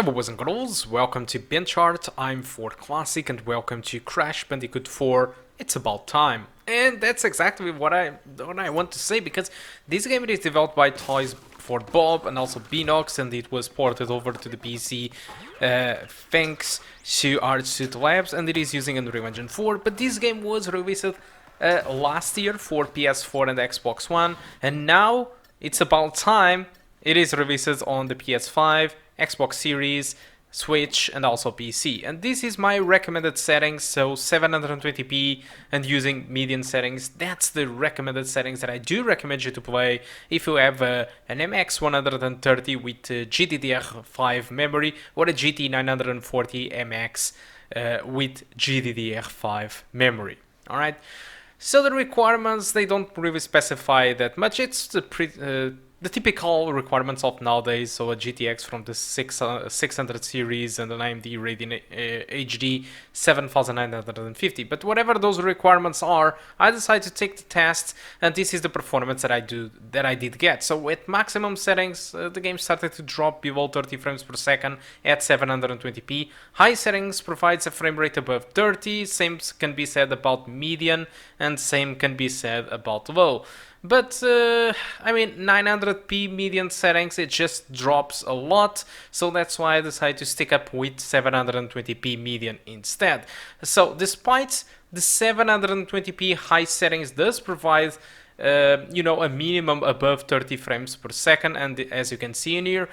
Hello boys and girls, welcome to BenchART, I'm Ford Classic and welcome to Crash Bandicoot 4, It's About Time. And that's exactly what I want to say, because this game is developed by Toys for Bob and also Binox, and it was ported over to the PC thanks to Artsuit Labs, and it is using Unreal Engine 4, but this game was released last year for PS4 and Xbox One, and now it's about time it is released on the PS5, Xbox Series, Switch and also PC. And this is my recommended settings, so 720p and using median settings. That's the recommended settings that I do recommend you to play if you have an MX130 with GDDR5 memory or a GT 940 MX with GDDR5 memory. Alright, so the requirements, they don't really specify that much. It's the typical requirements of nowadays, so a GTX from the 600 series and an AMD Radeon HD 7950. But whatever those requirements are, I decided to take the test, and this is the performance that I did get. So at maximum settings, the game started to drop below 30 frames per second at 720p. High settings provides a frame rate above 30. Same can be said about median, and same can be said about low. But, I mean, 900p median settings, it just drops a lot, so that's why I decided to stick up with 720p median instead. So, despite the 720p high settings does provide, you know, a minimum above 30 frames per second, and as you can see in here,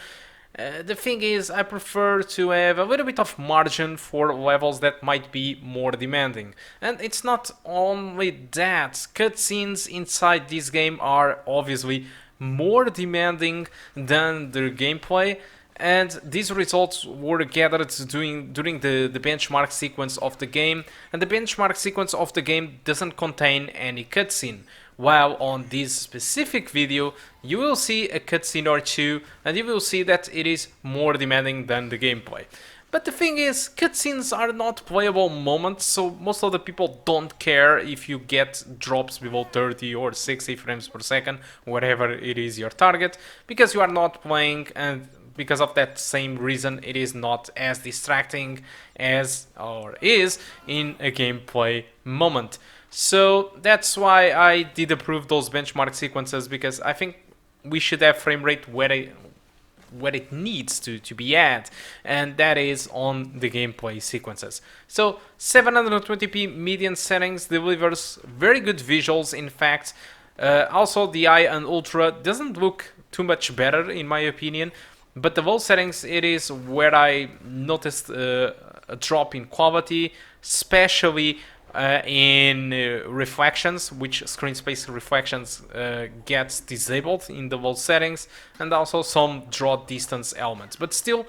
the thing is, I prefer to have a little bit of margin for levels that might be more demanding. And it's not only that, cutscenes inside this game are obviously more demanding than the gameplay, and these results were gathered during the benchmark sequence of the game, and the benchmark sequence of the game doesn't contain any cutscene. While on this specific video, you will see a cutscene or two, and you will see that it is more demanding than the gameplay. But the thing is, cutscenes are not playable moments, so most of the people don't care if you get drops below 30 or 60 frames per second, whatever it is your target, because you are not playing, and because of that same reason, it is not as distracting as or is in a gameplay moment. So that's why I did approve those benchmark sequences, because I think we should have frame rate where it needs to be at, and that is on the gameplay sequences. So 720p median settings delivers very good visuals. In fact, also the High and Ultra doesn't look too much better in my opinion, but the low settings, it is where I noticed a drop in quality, especially in reflections, which screen space reflections gets disabled in the low settings, and also some draw distance elements. But still,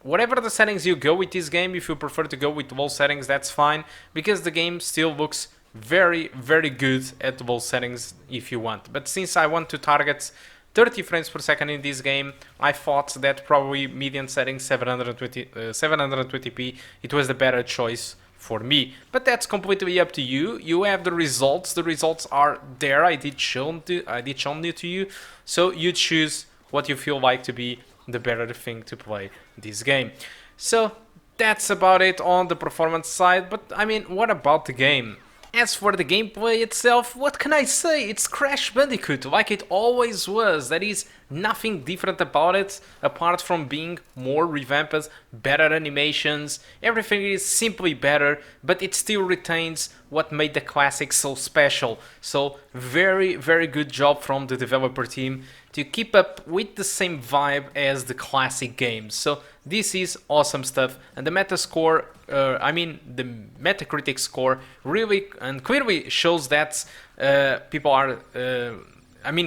whatever the settings you go with this game, if you prefer to go with low settings, that's fine, because the game still looks very, very good at low settings if you want. But since I want to target 30 frames per second in this game, I thought that probably median settings 720p, it was the better choice for me. But that's completely up to you. You have the results. The results are there. I did show you to you. So you choose what you feel like to be the better thing to play this game. So that's about it on the performance side. But I mean, what about the game? As for the gameplay itself, what can I say? It's Crash Bandicoot, like it always was. There is nothing different about it, apart from being more revamped, better animations. Everything is simply better, but it still retains what made the classic so special. So very, very good job from the developer team to keep up with the same vibe as the classic games. So this is awesome stuff, and the Metascore, the Metacritic score really and clearly shows that people are,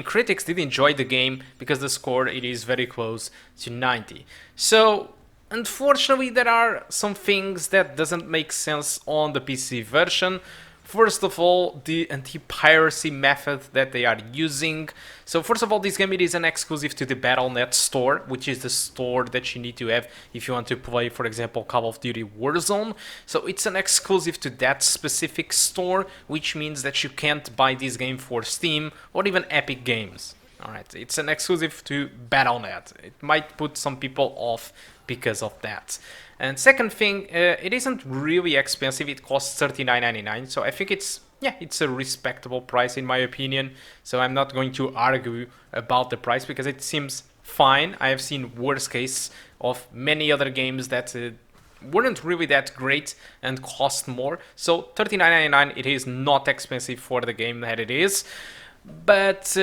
critics did enjoy the game, because the score, it is very close to 90. So unfortunately, there are some things that doesn't make sense on the PC version. First of all, the anti-piracy method that they are using. So first of all, this game, it is an exclusive to the Battle.net store, which is the store that you need to have if you want to play, for example, Call of Duty Warzone. So it's an exclusive to that specific store, which means that you can't buy this game for Steam or even Epic Games. Alright, it's an exclusive to Battle.net. It might put some people off because of that. And second thing, it isn't really expensive. It costs $39.99, so I think it's a respectable price in my opinion. So I'm not going to argue about the price because it seems fine. I have seen worse case of many other games that weren't really that great and cost more. So $39.99, it is not expensive for the game that it is. But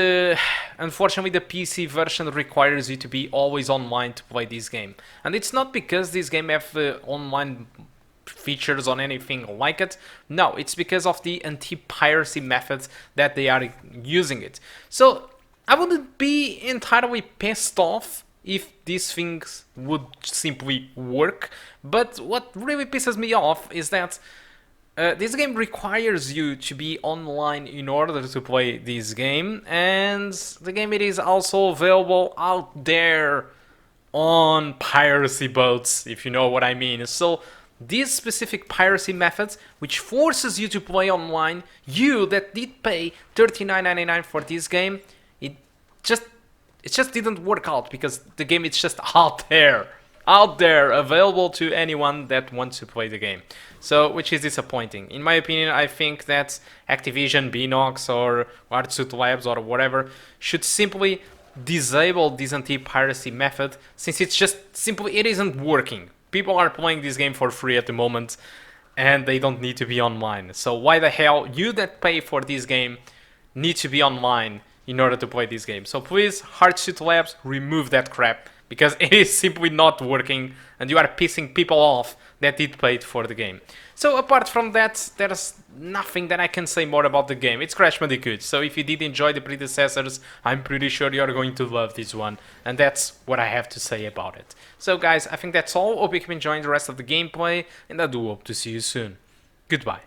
unfortunately the PC version requires you to be always online to play this game. And it's not because this game have online features on anything like it. No, it's because of the anti-piracy methods that they are using it. So I wouldn't be entirely pissed off if these things would simply work. But what really pisses me off is that this game requires you to be online in order to play this game, and the game it is also available out there on piracy boats, if you know what I mean. So these specific piracy methods, which forces you to play online, you that did pay $39.99 for this game, it just didn't work out because the game is just out there, available to anyone that wants to play the game. So, which is disappointing. In my opinion, I think that Activision, Binox, or Artsuit Labs, or whatever, should simply disable this anti-piracy method, since it's just simply, it isn't working. People are playing this game for free at the moment, and they don't need to be online. So why the hell you that pay for this game need to be online in order to play this game? So please, Artsuit Labs, remove that crap, because it is simply not working and you are pissing people off that did pay for the game. So apart from that, there's nothing that I can say more about the game. It's Crash Bandicoot, so if you did enjoy the predecessors, I'm pretty sure you're going to love this one, and that's what I have to say about it. So guys, I think that's all. Hope you keep enjoying the rest of the gameplay, and I do hope to see you soon. Goodbye.